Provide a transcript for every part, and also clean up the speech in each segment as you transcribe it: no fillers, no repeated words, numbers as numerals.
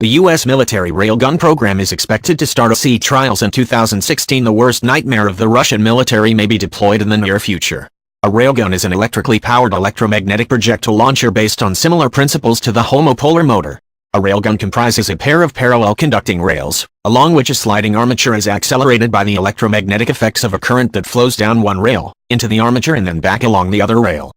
The U.S. military railgun program is expected to start sea trials in 2016. The worst nightmare of the Russian military may be deployed in the near future. A railgun is an electrically powered electromagnetic projectile launcher based on similar principles to the homopolar motor. A railgun comprises a pair of parallel conducting rails, along which a sliding armature is accelerated by the electromagnetic effects of a current that flows down one rail, into the armature and then back along the other rail.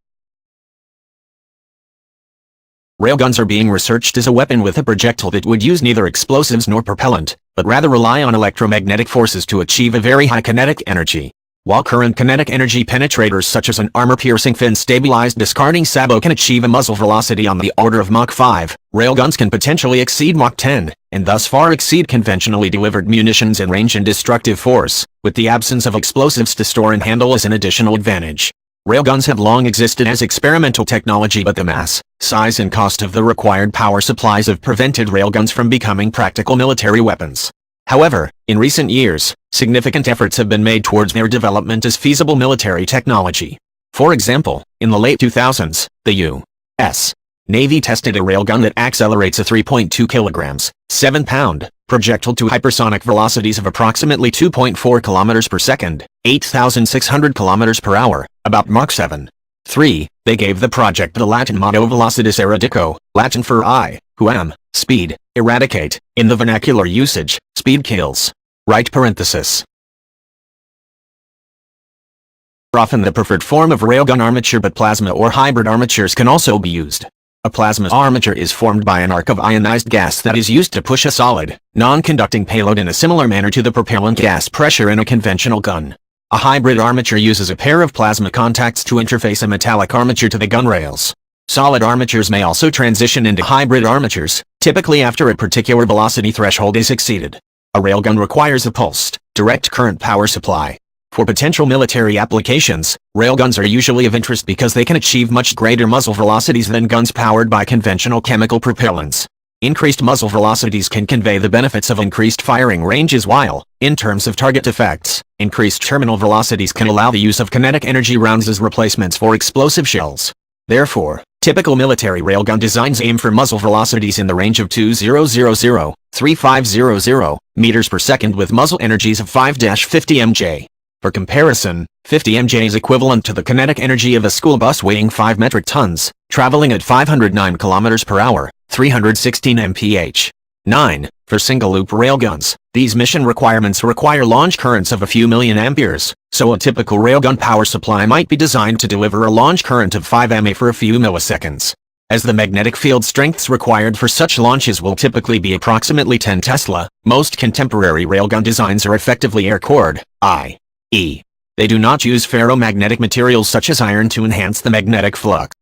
Railguns are being researched as a weapon with a projectile that would use neither explosives nor propellant, but rather rely on electromagnetic forces to achieve a very high kinetic energy. While current kinetic energy penetrators such as an armor-piercing fin-stabilized discarding-sabot can achieve a muzzle velocity on the order of Mach 5, railguns can potentially exceed Mach 10, and thus far exceed conventionally delivered munitions in range and destructive force, with the absence of explosives to store and handle as an additional advantage. Railguns have long existed as experimental technology, but the mass, size and cost of the required power supplies have prevented railguns from becoming practical military weapons. However, in recent years, significant efforts have been made towards their development as feasible military technology. For example, in the late 2000s, the U.S. Navy tested a railgun that accelerates a 3.2 kilograms, 7-pound, projectile to hypersonic velocities of approximately 2.4 kilometers per second, 8,600 kilometers per hour, about Mach 7. 3. They gave the project the Latin motto Velocitas Eradico, Latin for speed, eradicate, in the vernacular usage, speed kills. Right parenthesis. Often the preferred form of railgun armature, but plasma or hybrid armatures can also be used. A plasma armature is formed by an arc of ionized gas that is used to push a solid, non-conducting payload in a similar manner to the propellant gas pressure in a conventional gun. A hybrid armature uses a pair of plasma contacts to interface a metallic armature to the gun rails. Solid armatures may also transition into hybrid armatures, typically after a particular velocity threshold is exceeded. A railgun requires a pulsed, direct current power supply. For potential military applications, railguns are usually of interest because they can achieve much greater muzzle velocities than guns powered by conventional chemical propellants. Increased muzzle velocities can convey the benefits of increased firing ranges, while, in terms of target effects, increased terminal velocities can allow the use of kinetic energy rounds as replacements for explosive shells. Therefore, typical military railgun designs aim for muzzle velocities in the range of 2000-3500 meters per second with muzzle energies of 5-50 mJ. For comparison, 50 mJ is equivalent to the kinetic energy of a school bus weighing 5 metric tons, traveling at 509 kilometers per hour, 316 mph. 9. For single-loop railguns, these mission requirements require launch currents of a few million amperes, so a typical railgun power supply might be designed to deliver a launch current of 5 mA for a few milliseconds. As the magnetic field strengths required for such launches will typically be approximately 10 Tesla, most contemporary railgun designs are effectively air-cored, i.e., they do not use ferromagnetic materials such as iron to enhance the magnetic flux.